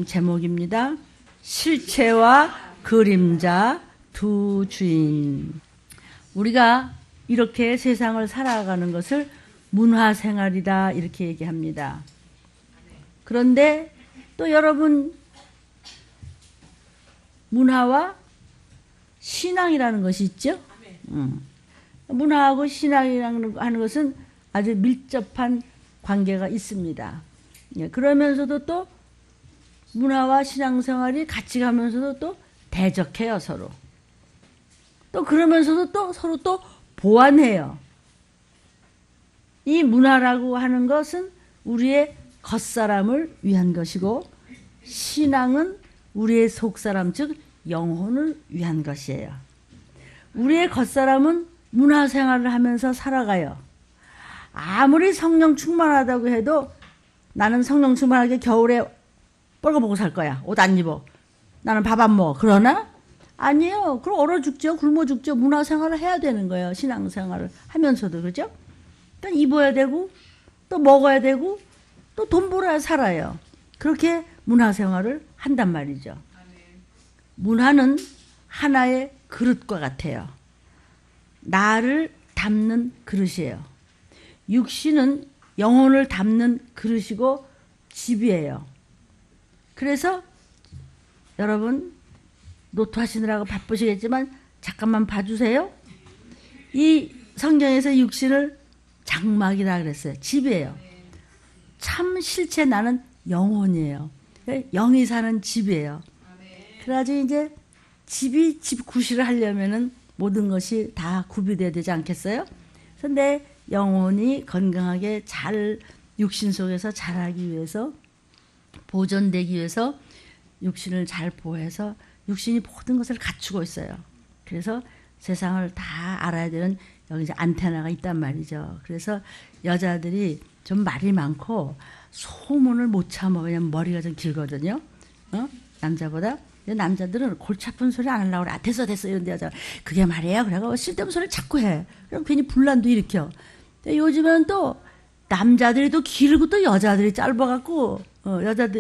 제목입니다. 실체와 그림자 두 주인. 우리가 이렇게 세상을 살아가는 것을 문화생활이다 이렇게 얘기합니다. 그런데 또 여러분, 문화와 신앙이라는 것이 있죠. 문화하고 신앙이라는 하는 것은 아주 밀접한 관계가 있습니다. 그러면서도 또 문화와 신앙생활이 같이 가면서도 또 대적해요, 서로. 또 그러면서도 또 서로 또 보완해요. 이 문화라고 하는 것은 우리의 겉사람을 위한 것이고, 신앙은 우리의 속사람, 즉 영혼을 위한 것이에요. 우리의 겉사람은 문화생활을 하면서 살아가요. 아무리 성령 충만하다고 해도 나는 성령 충만하게 겨울에 뻘거벗고 살 거야. 옷 안 입어. 나는 밥 안 먹어. 그러나? 아니에요. 그럼 얼어 죽죠. 굶어 죽죠. 문화생활을 해야 되는 거예요. 신앙생활을 하면서도. 그죠? 그러니까 입어야 되고 또 먹어야 되고 또 돈 벌어야 살아요. 그렇게 문화생활을 한단 말이죠. 문화는 하나의 그릇과 같아요. 나를 담는 그릇이에요. 육신은 영혼을 담는 그릇이고 집이에요. 그래서 여러분 노트 하시느라고 바쁘시겠지만 잠깐만 봐주세요. 이 성경에서 육신을 장막이라 그랬어요. 집이에요. 참 실체 나는 영혼이에요. 영이 사는 집이에요. 그래가지고 이제 집이 집 구실을 하려면은 모든 것이 다 구비돼야 되지 않겠어요? 그래서 내 영혼이 건강하게 잘 육신 속에서 자라기 위해서, 보존되기 위해서 육신을 잘 보호해서 육신이 모든 것을 갖추고 있어요. 그래서 세상을 다 알아야 되는 여기 이제 안테나가 있단 말이죠. 그래서 여자들이 좀 말이 많고 소문을 못 참아. 왜냐면 머리가 좀 길거든요. 남자보다. 남자들은 골치 아픈 소리 안 하려고 그래. 아, 됐어 이런데 여자 그게 말이에요. 그래가 쓸데없는 소리를 자꾸 해. 그럼 괜히 분란도 일으켜. 요즘은 또 남자들이 또 길고 또 여자들이 짧아갖고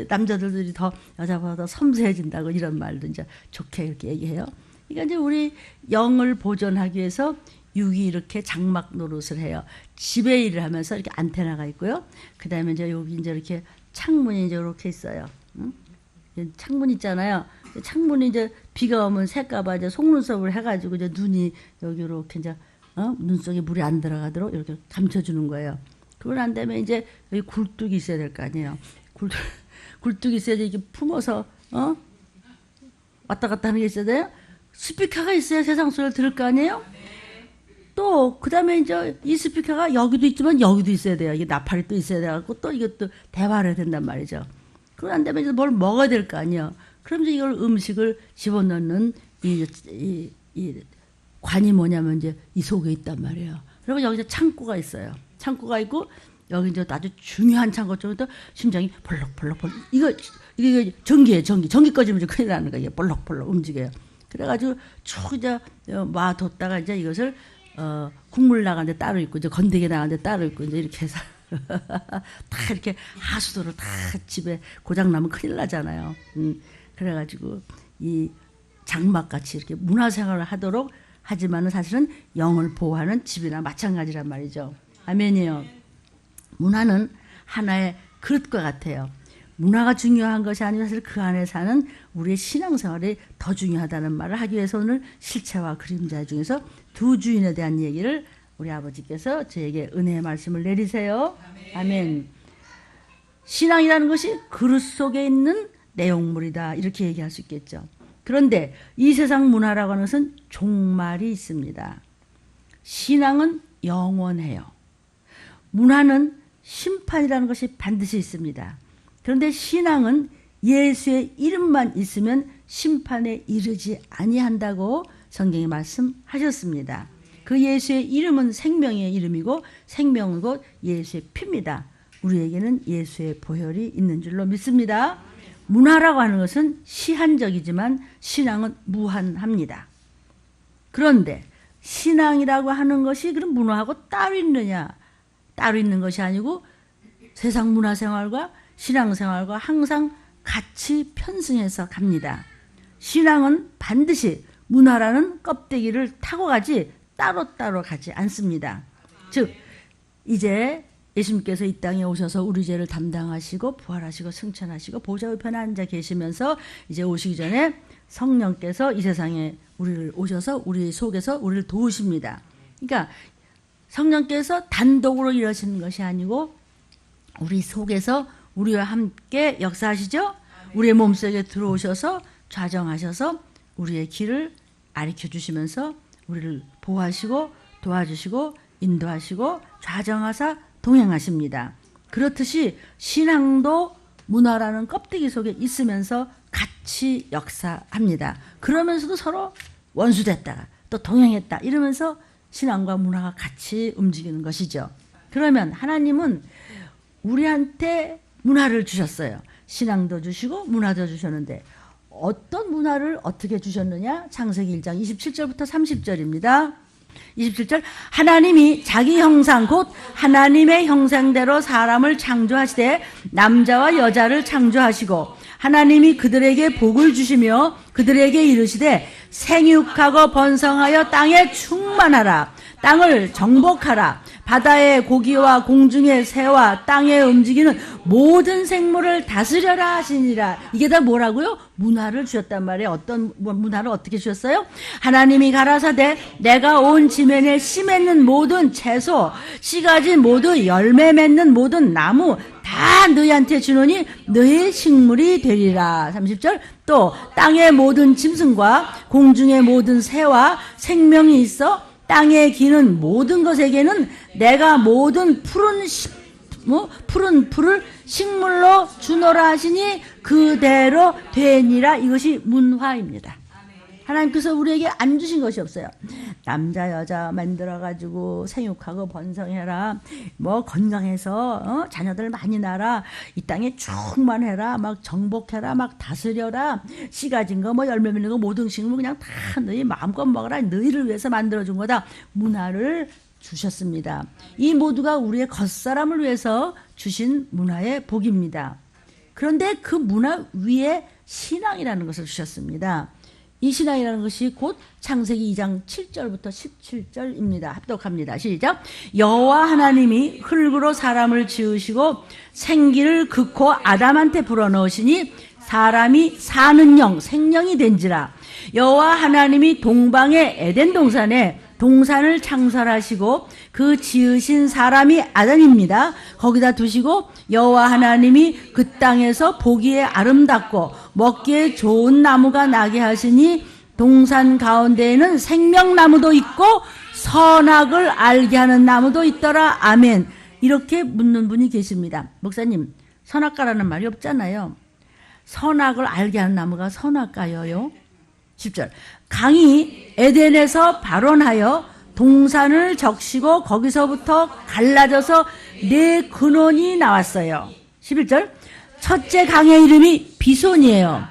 남자들이 더 여자보다 더 섬세해진다고 이런 말도 이제 좋게 이렇게 얘기해요. 그러니까 이제 우리 영을 보존하기 위해서 육이 이렇게 장막 노릇을 해요. 집에 일을 하면서 이렇게 안테나가 있고요. 그 다음에 이제 여기 이제 이렇게 창문이 이제 이렇게 있어요. 창문 있잖아요. 창문이 이제 비가 오면 새까봐 이제 속눈썹을 해가지고 이제 눈이 여기 이렇게 이제 눈 속에 물이 안 들어가도록 이렇게 감춰주는 거예요. 그걸 안 되면 이제 여기 굴뚝이 있어야 될 거 아니에요. 굴뚝이 있어야지 이렇게 품어서 왔다 갔다 하는 게 있어야 돼요. 스피커가 있어야 세상 소리를 들을 거 아니에요. 또 그다음에 이제 이 스피커가 여기도 있지만 여기도 있어야 돼요. 이게 나팔이 또 있어야 돼갖고 또 이것도 대화를 해야 된단 말이죠. 그걸 안 되면 이제 뭘 먹어야 될 거 아니에요. 그럼 이제 이걸 음식을 집어넣는 이 관이 뭐냐면 이제 이 속에 있단 말이에요. 그리고 여기서 창고가 있어요. 창고가 있고 여기 이제 아주 중요한 창고 쪽에도 심장이 벌럭벌럭 이게 전기예요. 전기 꺼지면 이제 큰일 나는 거예요. 이게 벌럭벌럭 움직여요. 그래가지고 쭉 이제 놔뒀다가 이제 이것을 국물 나가는데 따로 있고 이제 건더기 나가는데 따로 있고 이제 이렇게 해서 다 이렇게 하수도를 다 집에 고장 나면 큰일 나잖아요. 그래가지고 이 장막같이 이렇게 문화생활을 하도록 하지만은 사실은 영을 보호하는 집이나 마찬가지란 말이죠. 아멘이요. 문화는 하나의 그릇과 같아요. 문화가 중요한 것이 아니라 사실 그 안에 사는 우리의 신앙생활이 더 중요하다는 말을 하기 위해서 오늘 실체와 그림자 중에서 두 주인에 대한 얘기를 우리 아버지께서 저에게 은혜의 말씀을 내리세요. 아멘. 신앙이라는 것이 그릇 속에 있는 내용물이다 이렇게 얘기할 수 있겠죠. 그런데 이 세상 문화라고 하는 것은 종말이 있습니다. 신앙은 영원해요. 문화는 심판이라는 것이 반드시 있습니다. 그런데 신앙은 예수의 이름만 있으면 심판에 이르지 아니한다고 성경이 말씀하셨습니다. 그 예수의 이름은 생명의 이름이고 생명은 예수의 피입니다. 우리에게는 예수의 보혈이 있는 줄로 믿습니다. 문화라고 하는 것은 시한적이지만 신앙은 무한합니다. 그런데 신앙이라고 하는 것이 그럼 문화하고 따로 있느냐? 따로 있는 것이 아니고 세상 문화생활과 신앙생활과 항상 같이 편승해서 갑니다. 신앙은 반드시 문화라는 껍데기를 타고 가지 따로따로 가지 않습니다. 즉 이제 예수님께서 이 땅에 오셔서 우리 죄를 담당하시고 부활하시고 승천하시고 보좌 우편에 앉아 계시면서 이제 오시기 전에 성령께서 이 세상에 우리를 오셔서 우리 속에서 우리를 도우십니다. 그러니까 성령께서 단독으로 일하시는 것이 아니고 우리 속에서 우리와 함께 역사하시죠. 우리의 몸속에 들어오셔서 좌정하셔서 우리의 길을 가르쳐 주시면서 우리를 보호하시고 도와주시고 인도하시고 좌정하사 동행하십니다. 그렇듯이 신앙도 문화라는 껍데기 속에 있으면서 같이 역사합니다. 그러면서도 서로 원수됐다가 또 동행했다 이러면서 신앙과 문화가 같이 움직이는 것이죠. 그러면 하나님은 우리한테 문화를 주셨어요. 신앙도 주시고 문화도 주셨는데 어떤 문화를 어떻게 주셨느냐? 창세기 1장 27절부터 30절입니다. 27절 하나님이 자기 형상 곧 하나님의 형상대로 사람을 창조하시되 남자와 여자를 창조하시고 하나님이 그들에게 복을 주시며 그들에게 이르시되 생육하고 번성하여 땅에 충만하라 땅을 정복하라 바다의 고기와 공중의 새와 땅에 움직이는 모든 생물을 다스려라 하시니라. 이게 다 뭐라고요? 문화를 주셨단 말이에요. 어떤 문화를 어떻게 주셨어요? 하나님이 가라사대 내가 온 지면에 씨 맺는 모든 채소 씨 가진 모든 열매 맺는 모든 나무 다 너희한테 주노니 너희 식물이 되리라. 30절 또 땅의 모든 짐승과 공중의 모든 새와 생명이 있어 땅에 기는 모든 것에게는 내가 모든 푸른 풀을 식물로 주노라 하시니 그대로 되니라. 이것이 문화입니다. 하나님께서 우리에게 안 주신 것이 없어요. 남자 여자 만들어가지고 생육하고 번성해라. 뭐 건강해서 자녀들 많이 낳아라. 이 땅에 충만해라. 막 정복해라. 막 다스려라. 씨 가진 거 뭐 열매 맺는 거 모든 식물 그냥 다 너희 마음껏 먹어라. 너희를 위해서 만들어준 거다. 문화를 주셨습니다. 이 모두가 우리의 겉사람을 위해서 주신 문화의 복입니다. 그런데 그 문화 위에 신앙이라는 것을 주셨습니다. 이 신앙이라는 것이 곧 창세기 2장 7절부터 17절입니다. 합독합니다. 시작. 여호와 하나님이 흙으로 사람을 지으시고 생기를 긋고 아담한테 불어넣으시니 사람이 사는 영 생령이 된지라. 여호와 하나님이 동방의 에덴 동산에 동산을 창설하시고 그 지으신 사람이 아담입니다. 거기다 두시고 여호와 하나님이 그 땅에서 보기에 아름답고 먹기에 좋은 나무가 나게 하시니 동산 가운데에는 생명나무도 있고 선악을 알게 하는 나무도 있더라. 아멘. 이렇게 묻는 분이 계십니다. 목사님, 선악과라는 말이 없잖아요. 선악을 알게 하는 나무가 선악과여요. 10절 강이 에덴에서 발원하여 동산을 적시고 거기서부터 갈라져서 네 근원이 나왔어요. 11절 첫째 강의 이름이 비손이에요.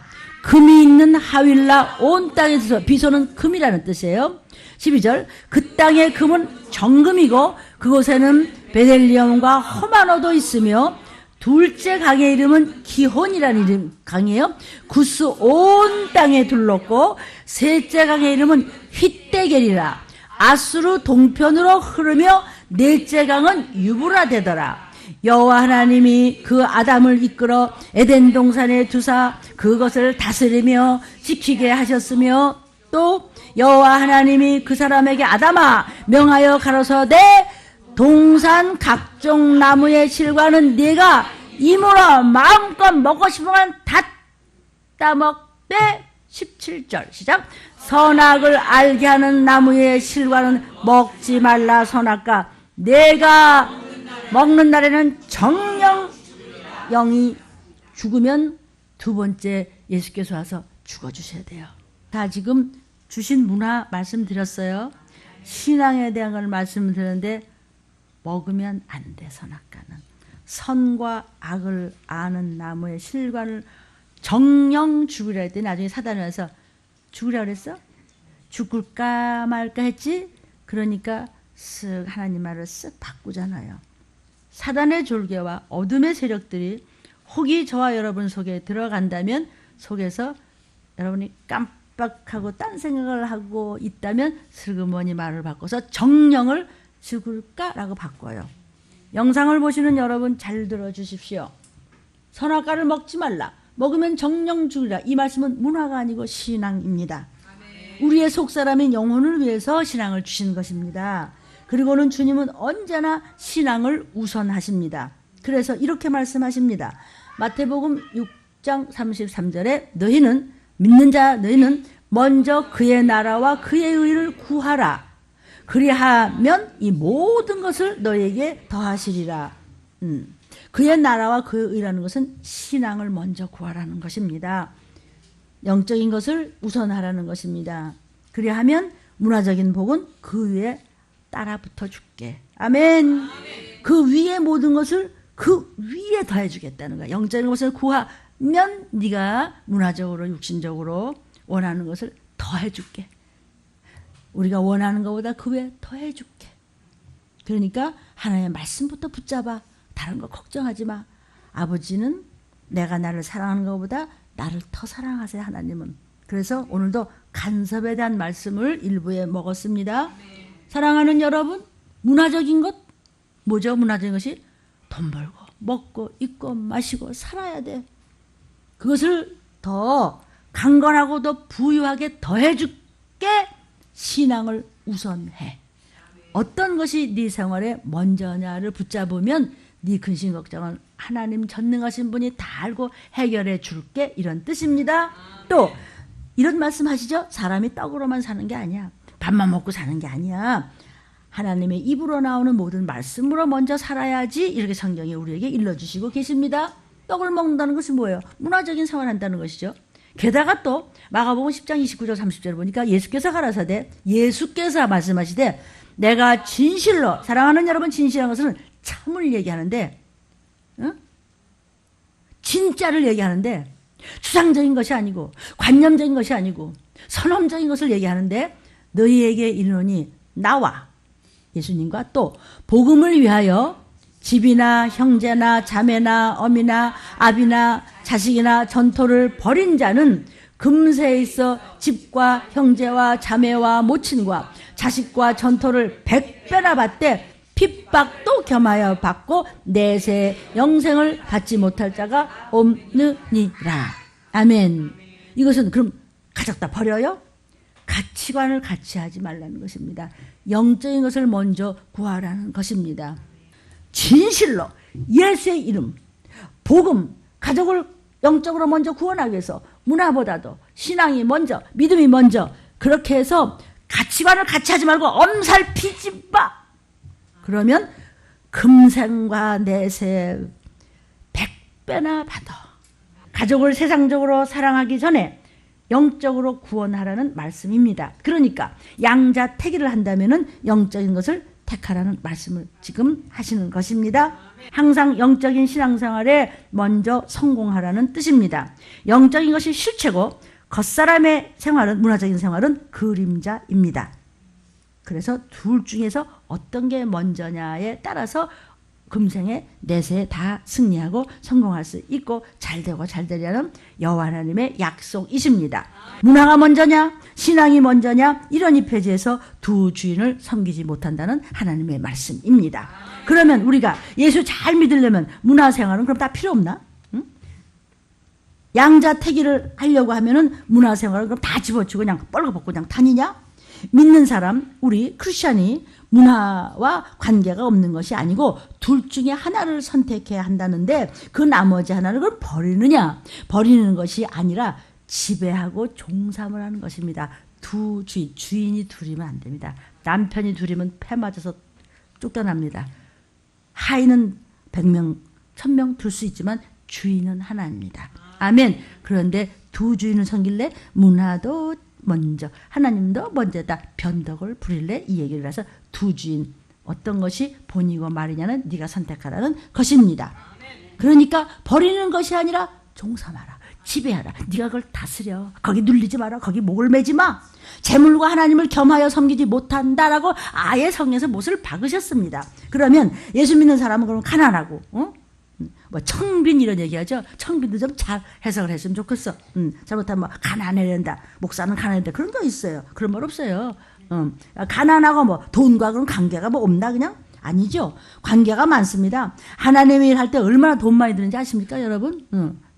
금이 있는 하윌라 온 땅에서 비손은 금이라는 뜻이에요. 12절 그 땅의 금은 정금이고 그곳에는 베델리엄과 허마노도 있으며 둘째 강의 이름은 기혼이라는 이름 강이에요. 구스 온 땅에 둘렀고 셋째 강의 이름은 휘떼겔이라. 아수르 동편으로 흐르며 넷째 강은 유브라 되더라. 여호와 하나님이 그 아담을 이끌어 에덴 동산에 두사 그것을 다스리며 지키게 하셨으며 또 여호와 하나님이 그 사람에게 아담아 명하여 가로서되 동산 각종 나무의 실과는 네가 이물어 마음껏 먹고 싶으면 다 따먹되. 17절 시작. 선악을 알게 하는 나무의 실과는 먹지 말라. 선악과 내가 먹는 날에는 정령 영이 죽으면 두 번째 예수께서 와서 죽어주셔야 돼요. 다 지금 주신 문화 말씀드렸어요. 신앙에 대한 걸 말씀드렸는데 먹으면 안 돼. 선악과는 선과 악을 아는 나무의 실과를 정령 죽으려 했더니 나중에 사단이 와서 죽으려 그랬어? 죽을까 말까 했지? 그러니까 쓱 하나님 말을 쓱 바꾸잖아요. 사단의 졸개와 어둠의 세력들이 혹이 저와 여러분 속에 들어간다면 속에서 여러분이 깜빡하고 딴 생각을 하고 있다면 슬그머니 말을 바꿔서 정령을 죽을까라고 바꿔요. 영상을 보시는 여러분 잘 들어주십시오. 선악과를 먹지 말라. 먹으면 정령 죽으리라. 이 말씀은 문화가 아니고 신앙입니다. 우리의 속사람인 영혼을 위해서 신앙을 주신 것입니다. 그리고는 주님은 언제나 신앙을 우선하십니다. 그래서 이렇게 말씀하십니다. 마태복음 6장 33절에 너희는 믿는 자 너희는 먼저 그의 나라와 그의 의를 구하라. 그리하면 이 모든 것을 너희에게 더하시리라. 그의 나라와 그의 의라는 것은 신앙을 먼저 구하라는 것입니다. 영적인 것을 우선하라는 것입니다. 그리하면 문화적인 복은 그 위에 따라 붙어 줄게. 아멘. 그 위에 모든 것을 그 위에 더해 주겠다는 거야. 영적인 것을 구하면 네가 문화적으로 육신적으로 원하는 것을 더해 줄게. 우리가 원하는 것보다 그 위에 더해 줄게. 그러니까 하나님의 말씀부터 붙잡아. 다른 거 걱정하지 마. 아버지는 내가 나를 사랑하는 것보다 나를 더 사랑하세요, 하나님은. 그래서 오늘도 간섭에 대한 말씀을 일부에 먹었습니다. 사랑하는 여러분, 문화적인 것 뭐죠? 문화적인 것이 돈 벌고 먹고 입고 마시고 살아야 돼. 그것을 더 강건하고 더 부유하게 더해줄게. 신앙을 우선해. 어떤 것이 네 생활에 먼저냐를 붙잡으면 네 근심 걱정은 하나님 전능하신 분이 다 알고 해결해 줄게. 이런 뜻입니다. 또 이런 말씀 하시죠. 사람이 떡으로만 사는 게 아니야. 밥만 먹고 사는 게 아니야. 하나님의 입으로 나오는 모든 말씀으로 먼저 살아야지. 이렇게 성경이 우리에게 일러주시고 계십니다. 떡을 먹는다는 것은 뭐예요? 문화적인 생활을 한다는 것이죠. 게다가 또 마가복음 10장 29절 30절을 보니까 예수께서 가라사대 예수께서 말씀하시되 내가 진실로 사랑하는 여러분 진실한 것은 참을 얘기하는데 진짜를 얘기하는데 추상적인 것이 아니고 관념적인 것이 아니고 선험적인 것을 얘기하는데 너희에게 이르노니 나와 예수님과 또 복음을 위하여 집이나 형제나 자매나 어미나 아비나 자식이나 전토를 벌인 자는 금세에 있어 집과 형제와 자매와 모친과 자식과 전토를 100배나 받되 핍박도 겸하여 받고 내세 영생을 받지 못할 자가 없느니라. 아멘. 이것은 그럼 가족 다 버려요? 가치관을 같이 하지 말라는 것입니다. 영적인 것을 먼저 구하라는 것입니다. 진실로 예수의 이름, 복음, 가족을 영적으로 먼저 구원하기 위해서 문화보다도 신앙이 먼저, 믿음이 먼저 그렇게 해서 가치관을 같이 하지 말고 엄살 피지 마. 그러면 금생과 내세 100배나 받아. 가족을 세상적으로 사랑하기 전에 영적으로 구원하라는 말씀입니다. 그러니까 양자택일을 한다면은 영적인 것을 택하라는 말씀을 지금 하시는 것입니다. 항상 영적인 신앙생활에 먼저 성공하라는 뜻입니다. 영적인 것이 실체고 겉사람의 생활은 문화적인 생활은 그림자입니다. 그래서 둘 중에서 어떤 게 먼저냐에 따라서 금생에 내세에 다 승리하고 성공할 수 있고 잘되고 잘되려는 여호와 하나님의 약속이십니다. 문화가 먼저냐 신앙이 먼저냐 이런 이 페이지에서 두 주인을 섬기지 못한다는 하나님의 말씀입니다. 그러면 우리가 예수 잘 믿으려면 문화생활은 그럼 다 필요 없나? 응? 양자택일을 하려고 하면은 문화생활을 그럼 다 집어치고 그냥 뻘거벗고 그냥 다니냐? 믿는 사람 우리 크리스찬이 문화와 관계가 없는 것이 아니고 둘 중에 하나를 선택해야 한다는데 그 나머지 하나를 그걸 버리느냐? 버리는 것이 아니라 지배하고 종삼을 하는 것입니다. 두 주인이 둘이면 안 됩니다. 남편이 둘이면 패 맞아서 쫓겨납니다. 하인은 100명, 1000명 둘 수 있지만 주인은 하나입니다. 아멘. 그런데 두 주인을 섬길래 문화도 먼저 하나님도 먼저다 변덕을 부릴래 이 얘기를 해서 두 주인 어떤 것이 본이고 말이냐는 네가 선택하라는 것입니다. 그러니까 버리는 것이 아니라 종삼하라 지배하라 네가 그걸 다스려 거기 눌리지 마라 거기 목을 매지 마 재물과 하나님을 겸하여 섬기지 못한다라고 아예 성경에서 못을 박으셨습니다. 그러면 예수 믿는 사람은 그럼 가난하고 뭐 뭐 청빈 이런 얘기하죠. 청빈도 좀 잘 해석을 했으면 좋겠어. 잘못하면 뭐 가난해야 된다. 목사는 가난해야 된다. 그런 거 있어요. 그런 말 없어요. 가난하고 뭐 돈과 그런 관계가 뭐 없나 그냥? 아니죠. 관계가 많습니다. 하나님의 일 할 때 얼마나 돈 많이 드는지 아십니까 여러분?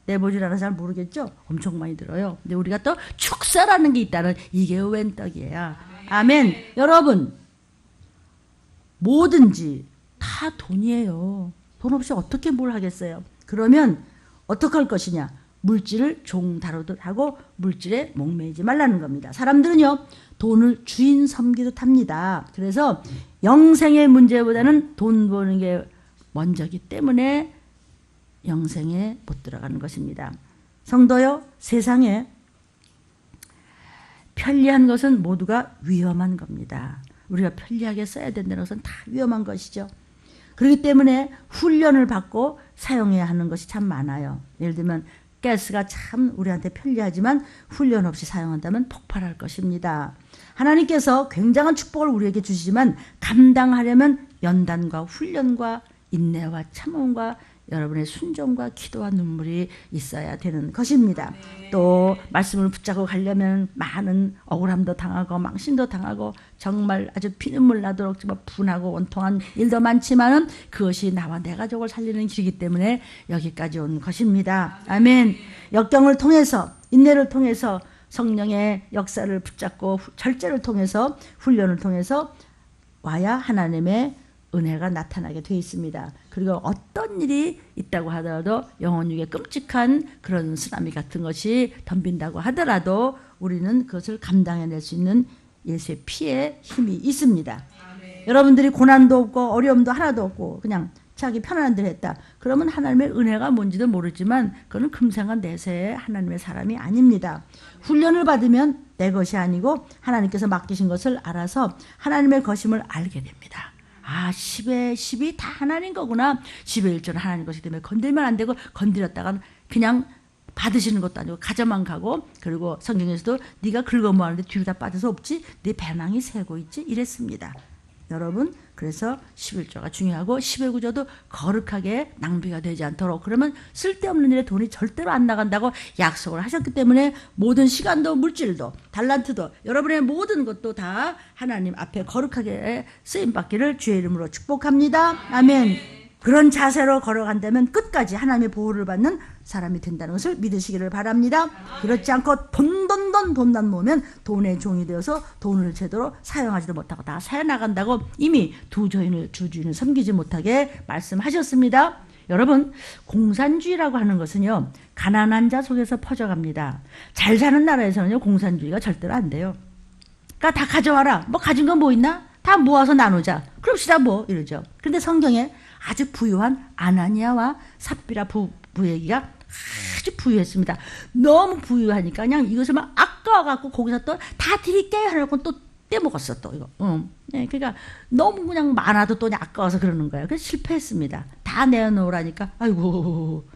내보질 않아서 잘 모르겠죠? 엄청 많이 들어요. 근데 우리가 또 축사라는 게 있다는 이게 웬 떡이에요. 아멘. 여러분 뭐든지 다 돈이에요. 돈 없이 어떻게 뭘 하겠어요? 그러면 어떻게 할 것이냐? 물질을 종 다루듯 하고 물질에 목매이지 말라는 겁니다. 사람들은요 돈을 주인 섬기듯 합니다. 그래서 영생의 문제보다는 돈 버는 게 먼저기 때문에 영생에 못 들어가는 것입니다. 성도요, 세상에 편리한 것은 모두가 위험한 겁니다. 우리가 편리하게 써야 된다는 것은 다 위험한 것이죠. 그렇기 때문에 훈련을 받고 사용해야 하는 것이 참 많아요. 예를 들면 가스가 참 우리한테 편리하지만 훈련 없이 사용한다면 폭발할 것입니다. 하나님께서 굉장한 축복을 우리에게 주시지만 감당하려면 연단과 훈련과 인내와 참음과 여러분의 순종과 기도와 눈물이 있어야 되는 것입니다. 또 말씀을 붙잡고 가려면 많은 억울함도 당하고 망신도 당하고 정말 아주 피눈물 나도록 정말 분하고 원통한 일도 많지만은 그것이 나와 내 가족을 살리는 길이기 때문에 여기까지 온 것입니다. 아멘. 역경을 통해서 인내를 통해서 성령의 역사를 붙잡고 절제를 통해서 훈련을 통해서 와야 하나님의 은혜가 나타나게 되어 있습니다. 그리고 어떤 일이 있다고 하더라도 영혼육에 끔찍한 그런 쓰나미 같은 것이 덤빈다고 하더라도 우리는 그것을 감당해낼 수 있는 예수의 피에 힘이 있습니다. 아멘. 여러분들이 고난도 없고 어려움도 하나도 없고 그냥 자기 편안한 대로 했다. 그러면 하나님의 은혜가 뭔지도 모르지만 그건 금생한 내세의 하나님의 사람이 아닙니다. 훈련을 받으면 내 것이 아니고 하나님께서 맡기신 것을 알아서 하나님의 것임을 알게 됩니다. 아, 10의 10이 다 하나님 거구나. 10의 1조는 하나님 것이기 때문에 건들면 안 되고 건드렸다가 그냥 받으시는 것도 아니고 가져만 가고 그리고 성경에서도 네가 긁어모았는데 뒤로 다 빠져서 없지? 네 배낭이 새고 있지? 이랬습니다. 여러분 그래서 11조가 중요하고 10의 구조도 거룩하게 낭비가 되지 않도록 그러면 쓸데없는 일에 돈이 절대로 안 나간다고 약속을 하셨기 때문에 모든 시간도 물질도 달란트도 여러분의 모든 것도 다 하나님 앞에 거룩하게 쓰임받기를 주의 이름으로 축복합니다. 아멘. 그런 자세로 걸어간다면 끝까지 하나님의 보호를 받는 사람이 된다는 것을 믿으시기를 바랍니다. 그렇지 않고 돈만 모으면 돈의 종이 되어서 돈을 제대로 사용하지도 못하고 다 사여나간다고 이미 주 주인을 섬기지 못하게 말씀하셨습니다. 여러분 공산주의라고 하는 것은요 가난한 자 속에서 퍼져갑니다. 잘 사는 나라에서는요 공산주의가 절대로 안 돼요. 그러니까 다 가져와라. 뭐 가진 건 뭐 있나? 다 모아서 나누자. 그럽시다 뭐 이러죠. 그런데 성경에 아주 부유한 아나니아와 삽비라 부부에게가 아주 부유했습니다. 너무 부유하니까 그냥 이것을 막 아까워갖고 거기서 또 다 드릴게요 하려고 또 떼먹었어 또 이거. 네, 그러니까 너무 그냥 많아도 또 아까워서 그러는 거예요. 그래서 실패했습니다. 다 내어놓으라니까 아이고.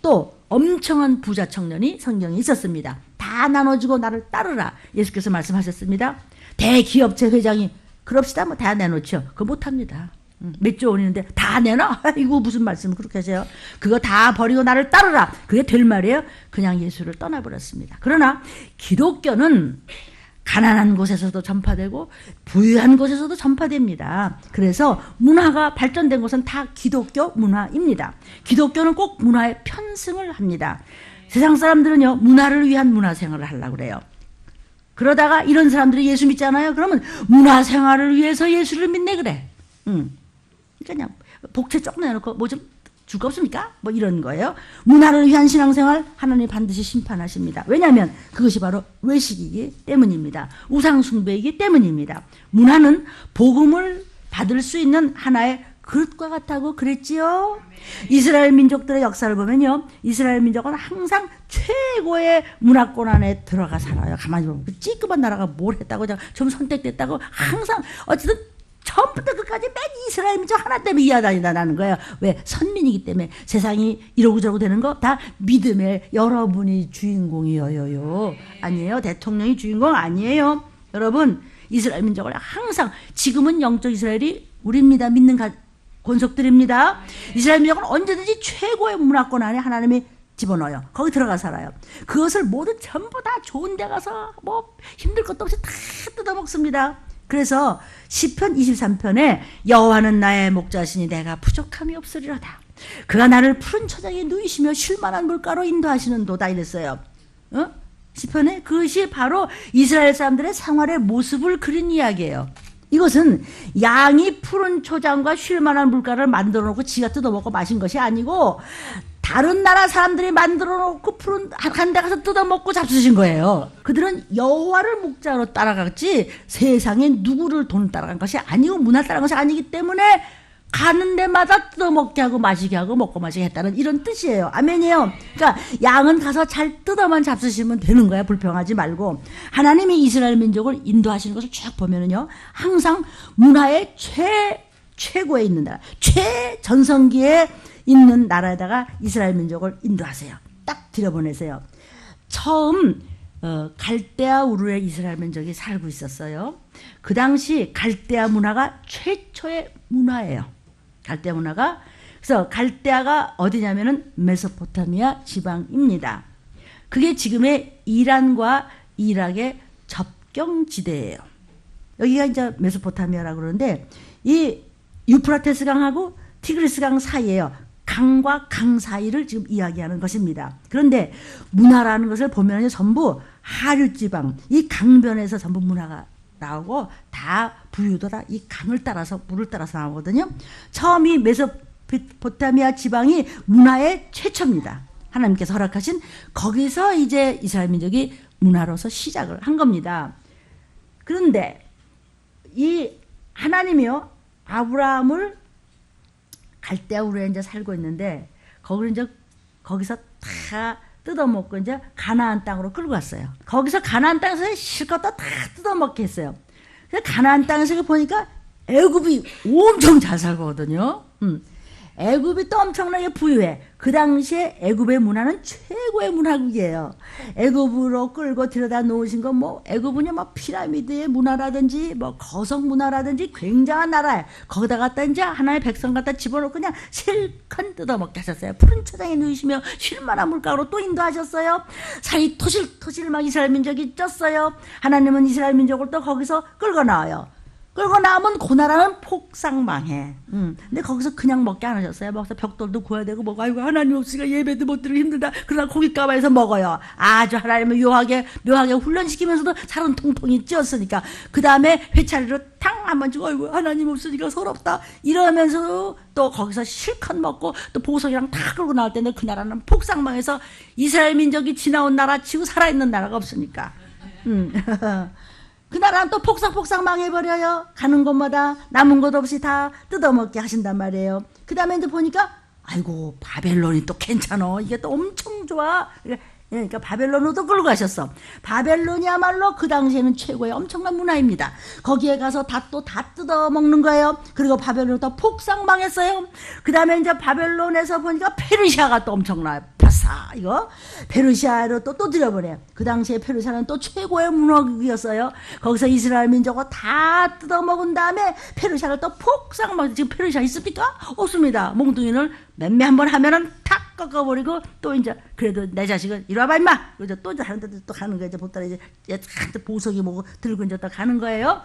또 엄청난 부자 청년이 성경에 있었습니다. 다 나눠주고 나를 따르라. 예수께서 말씀하셨습니다. 대기업체 회장이 그럽시다 뭐 다 내놓죠. 그거 못합니다. 몇 조 원이는데 다 내놔? 이거 무슨 말씀을 그렇게 하세요? 그거 다 버리고 나를 따르라. 그게 될 말이에요? 그냥 예수를 떠나버렸습니다. 그러나 기독교는 가난한 곳에서도 전파되고 부유한 곳에서도 전파됩니다. 그래서 문화가 발전된 곳은 다 기독교 문화입니다. 기독교는 꼭 문화에 편승을 합니다. 세상 사람들은요 문화를 위한 문화생활을 하려고 그래요. 그러다가 이런 사람들이 예수 믿잖아요. 그러면 문화생활을 위해서 예수를 믿네 그래. 그냥 복채 조금 내놓고 뭐 좀 줄 거 없습니까? 뭐 이런 거예요. 문화를 위한 신앙생활 하나님 반드시 심판하십니다. 왜냐하면 그것이 바로 외식이기 때문입니다. 우상숭배이기 때문입니다. 문화는 복음을 받을 수 있는 하나의 그릇과 같다고 그랬지요. 이스라엘 민족들의 역사를 보면요. 이스라엘 민족은 항상 최고의 문화권 안에 들어가 살아요. 가만히 보면 찌끄만 나라가 뭘 했다고 좀 선택됐다고 항상 어쨌든 처음부터 끝까지 맨 이스라엘 민족 하나 때문에 이어다닌다는 거예요. 왜? 선민이기 때문에 세상이 이러고 저러고 되는 거 다 믿음의 여러분이 주인공이어요. 아니에요. 대통령이 주인공 아니에요. 여러분 이스라엘 민족을 항상 지금은 영적 이스라엘이 우리입니다. 믿는 권속들입니다. 이스라엘 민족은 언제든지 최고의 문화권 안에 하나님이 집어넣어요. 거기 들어가 살아요. 그것을 모두 전부 다 좋은 데 가서 뭐 힘들 것도 없이 다 뜯어먹습니다. 그래서 시편 23편에 여호와는 나의 목자시니 내가 부족함이 없으리로다. 그가 나를 푸른 초장에 누이시며 쉴만한 물가로 인도하시는도다 이랬어요. 시편에 그것이 바로 이스라엘 사람들의 생활의 모습을 그린 이야기예요. 이것은 양이 푸른 초장과 쉴만한 물가를 만들어 놓고 지가 뜯어먹고 마신 것이 아니고 다른 나라 사람들이 만들어 놓고 푸른 한 데 가서 뜯어먹고 잡수신 거예요. 그들은 여호와를 목자로 따라갔지 세상에 누구를 돈 따라간 것이 아니고 문화 따라간 것이 아니기 때문에 가는 데마다 뜯어먹게 하고 마시게 하고 먹고 마시게 했다는 이런 뜻이에요. 아멘이에요. 그러니까 양은 가서 잘 뜯어만 잡수시면 되는 거야. 불평하지 말고. 하나님이 이스라엘 민족을 인도하시는 것을 쭉 보면은요, 항상 문화의 최고에 있는 나라, 최전성기에 있는 나라에다가 이스라엘 민족을 인도하세요. 딱 들여보내세요. 처음 갈대아 우르에 이스라엘 민족이 살고 있었어요. 그 당시 갈대아 문화가 최초의 문화예요. 갈대아 문화가. 그래서 갈대아가 어디냐면은 메소포타미아 지방입니다. 그게 지금의 이란과 이락의 접경지대예요. 여기가 이제 메소포타미아라고 그러는데 이 유프라테스 강하고 티그리스 강 사이에요. 강과 강 사이를 지금 이야기하는 것입니다. 그런데 문화라는 것을 보면 전부 하류지방, 이 강변에서 전부 문화가 나오고 다 부유도 다 이 강을 따라서 물을 따라서 나오거든요. 처음 이 메소포타미아 지방이 문화의 최초입니다. 하나님께서 허락하신 거기서 이제 이스라엘 민족이 문화로서 시작을 한 겁니다. 그런데 이 하나님이요 아브라함을 갈대아 우르에 이제 살고 있는데 거기서 다 뜯어먹고 이제 가나안 땅으로 끌고 갔어요. 거기서 가나안 땅에서 실컷 다 뜯어먹게 했어요. 그래서 가나안 땅에서 보니까 애굽이 엄청 잘 살거든요. 애굽이 또 엄청나게 부유해. 그 당시에 애굽의 문화는 최고의 문화국이에요. 애굽으로 끌고 들여다 놓으신 건 뭐 애굽은요 뭐 피라미드의 문화라든지 뭐 거성 문화라든지 굉장한 나라예요. 거기다 갖다 이제 하나의 백성 갖다 집어넣고 그냥 실컷 뜯어먹게 하셨어요. 푸른 초장에 누이시며 쉴만한 물가로 또 인도하셨어요. 살이 토실토실 막 이스라엘 민족이 쪘어요. 하나님은 이스라엘 민족을 또 거기서 끌고 나와요. 끌고 나오면 그 나라는 폭삭망해. 근데 거기서 그냥 먹게 안 하셨어요. 거기서 벽돌도 구워야 되고 뭐고 아이고 하나님 없으니까 예배도 못 드리고 힘들다. 그러나 고깃가마에서 먹어요. 아주 하나님을 묘하게 훈련시키면서도 살은 통통이 찌었으니까. 그 다음에 회차리로 탕 한번 주고 아이고 하나님 없으니까 서럽다. 이러면서 또 거기서 실컷 먹고 또 보석이랑 다 끌고 나올 때는 그 나라는 폭삭망해서 이스라엘 민족이 지나온 나라 치고 살아있는 나라가 없으니까. 그 나라는 또 폭삭폭삭 망해버려요. 가는 곳마다 남은 것 없이 다 뜯어먹게 하신단 말이에요. 그 다음에 이제 보니까 아이고 바벨론이 또 괜찮어. 이게 또 엄청 좋아. 그러니까 바벨론으로 끌고 가셨어. 바벨론이야말로 그 당시에는 최고의 엄청난 문화입니다. 거기에 가서 다 뜯어먹는 거예요. 그리고 바벨론이 또 폭삭 망했어요. 그 다음에 이제 바벨론에서 보니까 페르시아가 또 엄청나요. 파사 이거 페르시아로 또 들여보내요. 그 당시에 페르시아는 또 최고의 문화국이었어요. 거기서 이스라엘 민족을 다 뜯어먹은 다음에 페르시아를 또 폭삭 망. 지금 페르시아 있습니까? 없습니다. 몽둥이를 맴매 한번 하면은 탁 꺾어버리고 또 이제 그래도 내 자식은 이리 와봐 임마. 그래서 또 이제 다른 데도 또 가는 거예요. 이제 보따리 이제 보석이 뭐고 들고 이제 또 가는 거예요.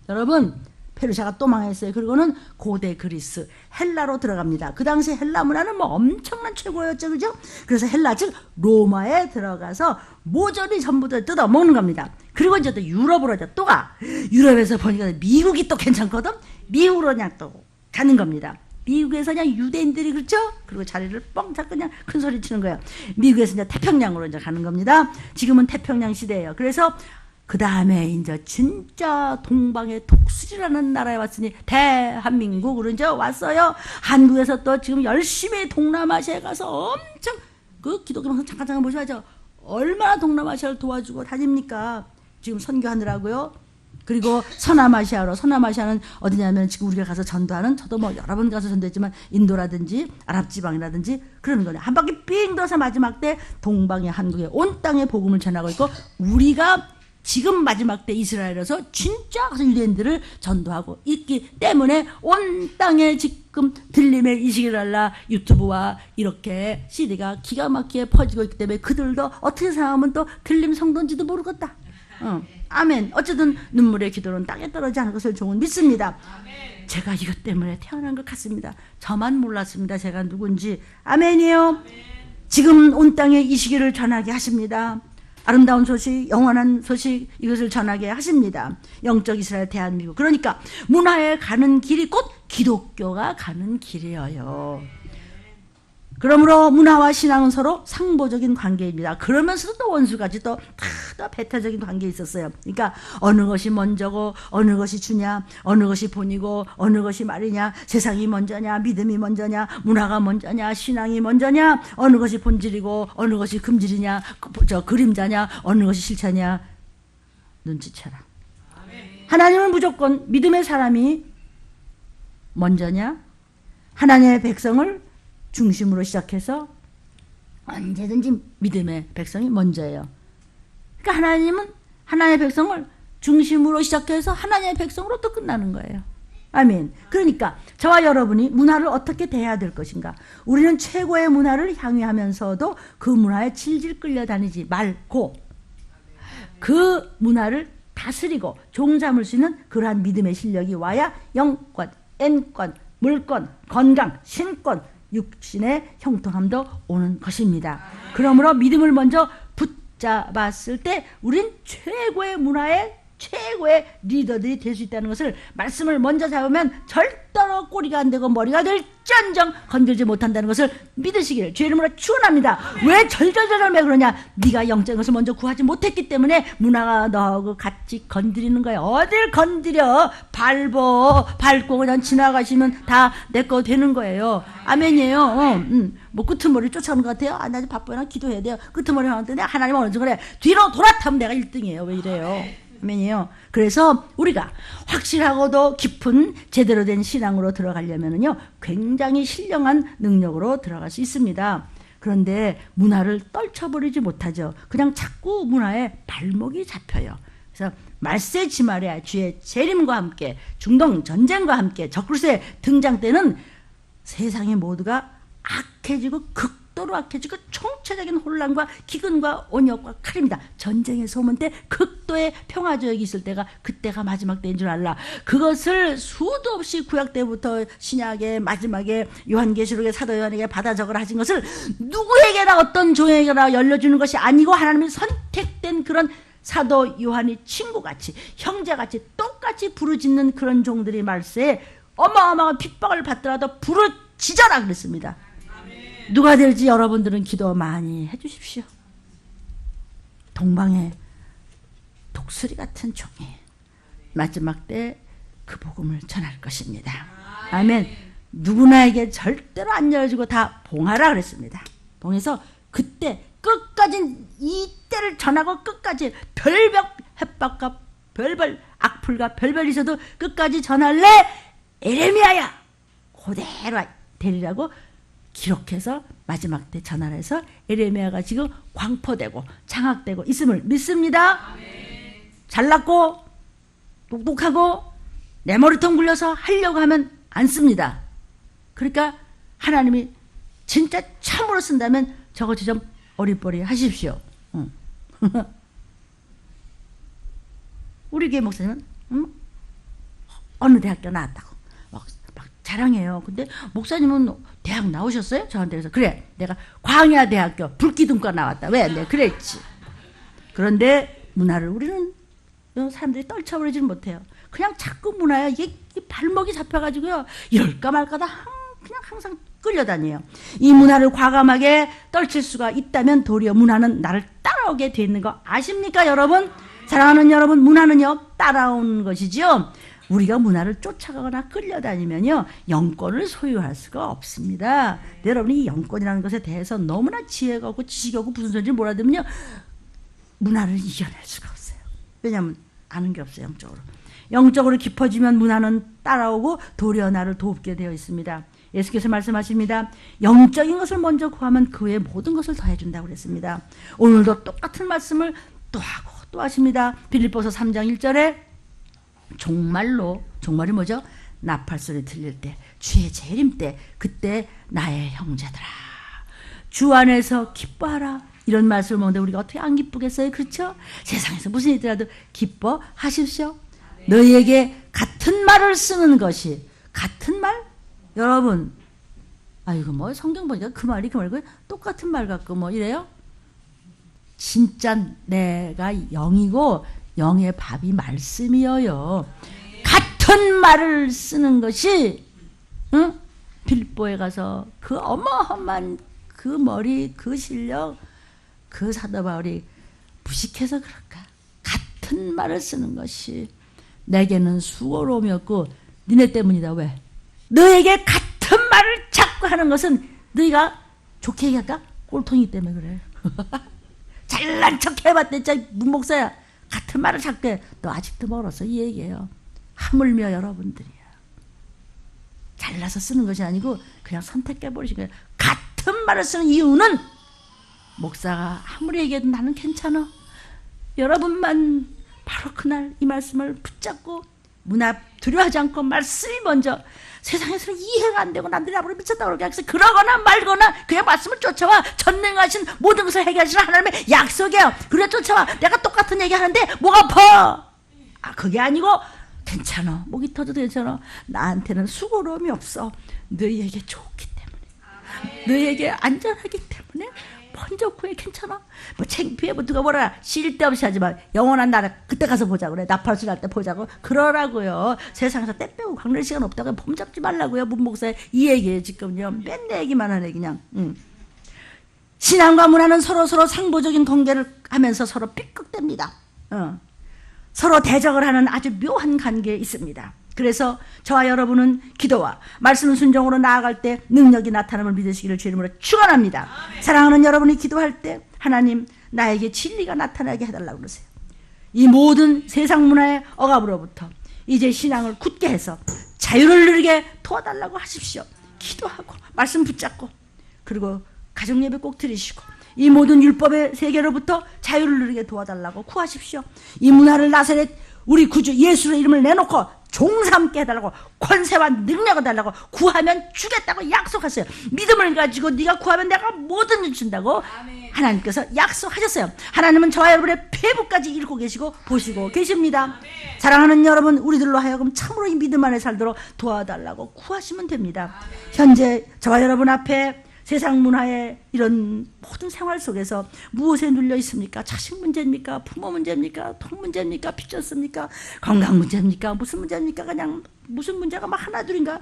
여러분 페르시아가 또 망했어요. 그리고는 고대 그리스 헬라로 들어갑니다. 그 당시 헬라 문화는 뭐 엄청난 최고였죠, 그죠? 그래서 헬라 즉 로마에 들어가서 모조리 전부 다 뜯어 먹는 겁니다. 그리고 이제 또 유럽으로 이제 또 가. 유럽에서 보니까 미국이 또 괜찮거든. 미국으로 그냥 또 가는 겁니다. 미국에서 그냥 유대인들이 그렇죠? 그리고 자리를 뻥 잡고 그냥 큰 소리 치는 거예요. 미국에서 이제 태평양으로 이제 가는 겁니다. 지금은 태평양 시대예요. 그래서 그 다음에 이제 진짜 동방의 독수리라는 나라에 왔으니 대한민국으로 이제 왔어요. 한국에서 또 지금 열심히 동남아시아에 가서 엄청 그 기독교 방송 잠깐 보셔야죠. 얼마나 동남아시아를 도와주고 다닙니까? 지금 선교하느라고요. 그리고 서남아시아는 어디냐면 지금 우리가 가서 전도하는 저도 뭐 여러 번 가서 전도했지만 인도라든지 아랍지방이라든지 그러는 거예요. 한 바퀴 삥 돌아서 마지막 때 동방의 한국에 온 땅에 복음을 전하고 있고 우리가 지금 마지막 때 이스라엘에서 진짜 유대인들을 전도하고 있기 때문에 온 땅에 지금 들림의 이식을 알라 유튜브와 이렇게 CD가 기가 막히게 퍼지고 있기 때문에 그들도 어떻게 생각하면 또 들림 성도인지도 모르겠다. 아멘. 어쨌든 눈물의 기도는 땅에 떨어지지 않을 것을 종은 믿습니다. 제가 이것 때문에 태어난 것 같습니다. 저만 몰랐습니다. 제가 누군지. 아멘이요. 지금 온 땅에 이 시기를 전하게 하십니다. 아름다운 소식, 영원한 소식, 이것을 전하게 하십니다. 영적 이스라엘 대한민국. 그러니까 문화에 가는 길이 곧 기독교가 가는 길이에요. 그러므로 문화와 신앙은 서로 상보적인 관계입니다. 그러면서도 또 원수까지 또 배타적인 관계에 있었어요. 그러니까 어느 것이 먼저고 어느 것이 주냐, 어느 것이 본이고 어느 것이 말이냐, 세상이 먼저냐, 믿음이 먼저냐, 문화가 먼저냐, 신앙이 먼저냐, 어느 것이 본질이고 어느 것이 금질이냐, 그림자냐, 어느 것이 실체냐, 눈치채라. 하나님은 무조건 믿음의 사람이 먼저냐, 하나님의 백성을 중심으로 시작해서 언제든지 믿음의 백성이 먼저예요. 그러니까 하나님은 하나님의 백성을 중심으로 시작해서 하나님의 백성으로 또 끝나는 거예요. 아멘. 그러니까 저와 여러분이 문화를 어떻게 대해야 될 것인가. 우리는 최고의 문화를 향유하면서도 그 문화에 질질 끌려다니지 말고 그 문화를 다스리고 종잡을 수 있는 그러한 믿음의 실력이 와야 영권, N권, 물권, 건강, 신권, 육신의 형통함도 오는 것입니다. 그러므로 믿음을 먼저 붙잡았을 때 우린 최고의 문화의 최고의 리더들이 될 수 있다는 것을 말씀을 먼저 잡으면 절대로 꼬리가 안 되고 머리가 될지언정 건들지 못한다는 것을 믿으시기를 주의 이름으로 축원합니다. 왜 절절절절 왜 그러냐? 네가 영적인 것을 먼저 구하지 못했기 때문에 문화가 너하고 같이 건드리는 거야. 어딜 건드려? 밟고 그냥 지나가시면 다 내 거 되는 거예요. 아멘이에요. 뭐 끄트머리 쫓아오는 것 같아요. 나 아직 바빠요. 기도해야 돼요. 끄트머리 하는데 하나님 어느 정도 그래. 뒤로 돌아타면 내가 1등이에요. 왜 이래요? 아멘이요. 그래서 우리가 확실하고도 깊은 제대로 된 신앙으로 들어가려면요 굉장히 신령한 능력으로 들어갈 수 있습니다. 그런데 문화를 떨쳐버리지 못하죠. 그냥 자꾸 문화에 발목이 잡혀요. 그래서 말세 지말에 주의 재림과 함께 중동 전쟁과 함께 적그리스도의 등장 때는 세상의 모두가 악해지고 극도로 악해지고 총체적인 혼란과 기근과 온역과 칼입니다. 전쟁의 소문 때 극도의 평화조약이 있을 때가 그때가 마지막 때인 줄 알라. 그것을 수도 없이 구약 때부터 신약의 마지막에 요한계시록의 사도 요한에게 받아 적으라 하신 것을 누구에게나 어떤 종에게나 열려주는 것이 아니고 하나님이 선택된 그런 사도 요한이 친구같이 형제같이 똑같이 부르짖는 그런 종들이 말세에 어마어마한 핍박을 받더라도 부르짖어라 그랬습니다. 누가 될지 여러분들은 기도 많이 해주십시오. 동방의 독수리 같은 종이 마지막 때 그 복음을 전할 것입니다. 아멘. 누구나에게 절대로 안 열어주고 다 봉하라 그랬습니다. 봉해서 그때 끝까지 이 때를 전하고 끝까지 별별 협박과 별별 악플과 별별 있어도 끝까지 전할래 에레미야야 그대로 되리라고 기록해서 마지막 때 전하라 해서 에레미야가 지금 광포되고 장악되고 있음을 믿습니다. 아멘. 잘났고 똑똑하고 내 머리통 굴려서 하려고 하면 안 씁니다. 그러니까 하나님이 진짜 참으로 쓴다면 저것이 좀 어리버리 하십시오. 우리 교회 목사님은 어느 대학교 나왔다고 막 자랑해요. 근데 목사님은 대학 나오셨어요? 저한테 그래서 그래 내가 광야대학교 불기둥과 나왔다. 왜? 내가 그랬지. 그런데 문화를 우리는 사람들이 떨쳐버리지는 못해요. 그냥 자꾸 문화에 이게 발목이 잡혀가지고요 이럴까 말까다 그냥 항상 끌려다녀요. 이 문화를 과감하게 떨칠 수가 있다면 도리어 문화는 나를 따라오게 돼 있는 거 아십니까 여러분? 사랑하는 여러분, 문화는요 따라오는 것이죠. 우리가 문화를 쫓아가거나 끌려다니면요 영권을 소유할 수가 없습니다. 여러분이 이 영권이라는 것에 대해서 너무나 지혜가 없고 지식이 없고 무슨 소리인지 몰라들면요 문화를 이겨낼 수가 없어요. 왜냐하면 아는 게 없어요. 영적으로 깊어지면 문화는 따라오고 도리어 나를 돕게 되어 있습니다. 예수께서 말씀하십니다. 영적인 것을 먼저 구하면 그 외의 모든 것을 더해준다고 그랬습니다. 오늘도 똑같은 말씀을 또 하고 또 하십니다. 빌립보서 3장 1절에 종말이 뭐죠? 나팔소리 들릴 때, 주의 재림 때, 그때 나의 형제들아 주 안에서 기뻐하라. 이런 말씀을 보는데 우리가 어떻게 안 기쁘겠어요? 그렇죠? 세상에서 무슨 일이 있더라도 기뻐하십시오. 너희에게 같은 말을 쓰는 것이, 같은 말? 여러분, 이거 뭐 성경 보니까 그 말이 그 말고 똑같은 말 같고 뭐 이래요? 진짜 내가 영이고 영의 밥이 말씀이어요. 같은 말을 쓰는 것이, 응? 빌보에 가서 그 어마어마한 그 머리, 그 실력, 그 사도 바울이 무식해서 그럴까? 같은 말을 쓰는 것이 내게는 수고로움이었고 니네 때문이다. 왜? 너에게 같은 말을 자꾸 하는 것은 너희가 좋게 얘기할까? 꼴통이기 때문에 그래. 잘난 척 해봤대. 진짜 문목사야. 같은 말을 자꾸 해. 너 아직도 멀었어. 이 얘기예요. 하물며 여러분들이야. 잘나서 쓰는 것이 아니고 그냥 선택해버리신 거예요. 같은 말을 쓰는 이유는 목사가 아무리 얘기해도 나는 괜찮아. 여러분만 바로 그날 이 말씀을 붙잡고 문 앞 두려워하지 않고 말씀이 먼저, 세상에서는 이해가 안 되고 남들이 나보고 미쳤다고 그러게. 그래서 그러거나 말거나 그의 말씀을 쫓아와. 전능하신 모든 것을 해결하시는 하나님의 약속이에요. 그래 쫓아와. 내가 똑같은 얘기 하는데 목 아파. 그게 아니고 괜찮아. 목이 터져도 괜찮아. 나한테는 수고로움이 없어. 너희에게 좋기 때문에. 너희에게 안전하기 때문에. 먼저 구해. 괜찮아. 뭐 창피해. 뭐 누가 뭐라 쓸데없이 하지 마. 영원한 나라 그때 가서 보자고 그래. 나팔소리 날 때 보자고 그러라고요. 세상에서 때 빼고 강렬 시간 없다고 폼 잡지 말라고요. 문목사의 이 얘기예요. 지금요. 맨날 얘기만 하네 그냥. 신앙과 문화는 서로 상보적인 관계를 하면서 서로 삐걱댑니다. 서로 대적을 하는 아주 묘한 관계에 있습니다. 그래서 저와 여러분은 기도와 말씀 순종으로 나아갈 때 능력이 나타남을 믿으시기를 주 이름으로 축원합니다. 사랑하는 여러분이 기도할 때 하나님 나에게 진리가 나타나게 해달라고 그러세요. 이 모든 세상 문화의 억압으로부터 이제 신앙을 굳게 해서 자유를 누리게 도와달라고 하십시오. 기도하고 말씀 붙잡고 그리고 가정 예배 꼭 드리시고 이 모든 율법의 세계로부터 자유를 누리게 도와달라고 구하십시오. 이 문화를 나사렛 우리 구주 예수의 이름을 내놓고 종삼게 해달라고, 권세와 능력을 달라고, 구하면 주겠다고 약속하세요. 믿음을 가지고 네가 구하면 내가 뭐든 준다고 하나님께서 약속하셨어요. 하나님은 저와 여러분의 폐부까지 읽고 계시고 보시고 계십니다. 사랑하는 여러분, 우리들로 하여금 참으로 이 믿음 안에 살도록 도와달라고 구하시면 됩니다. 현재 저와 여러분 앞에 세상 문화의 이런 모든 생활 속에서 무엇에 눌려 있습니까? 자식 문제입니까? 부모 문제입니까? 돈 문제입니까? 빚졌습니까? 건강 문제입니까? 무슨 문제입니까? 그냥 무슨 문제가 막 하나둘인가?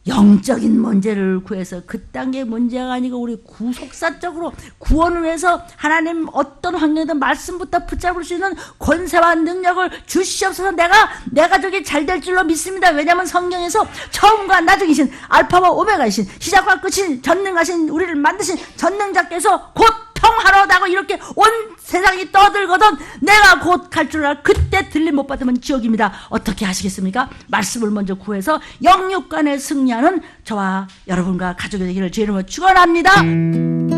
영적인 문제를 구해서 그 단계의 문제가 아니고 우리 구속사적으로 구원을 위해서 하나님 어떤 환경이든 말씀부터 붙잡을 수 있는 권세와 능력을 주시옵소서. 내 가족이 잘 될 줄로 믿습니다. 왜냐하면 성경에서 처음과 나중이신 알파와 오메가이신 시작과 끝인 전능하신 우리를 만드신 전능자께서 곧 평화로다고 이렇게 온 세상이 떠들거든 내가 곧 갈 줄 알아. 그때 들림 못 받으면 지옥입니다. 어떻게 하시겠습니까? 말씀을 먼저 구해서 영육간에 승리하는 저와 여러분과 가족이 되기를 주의 이름으로 축원합니다.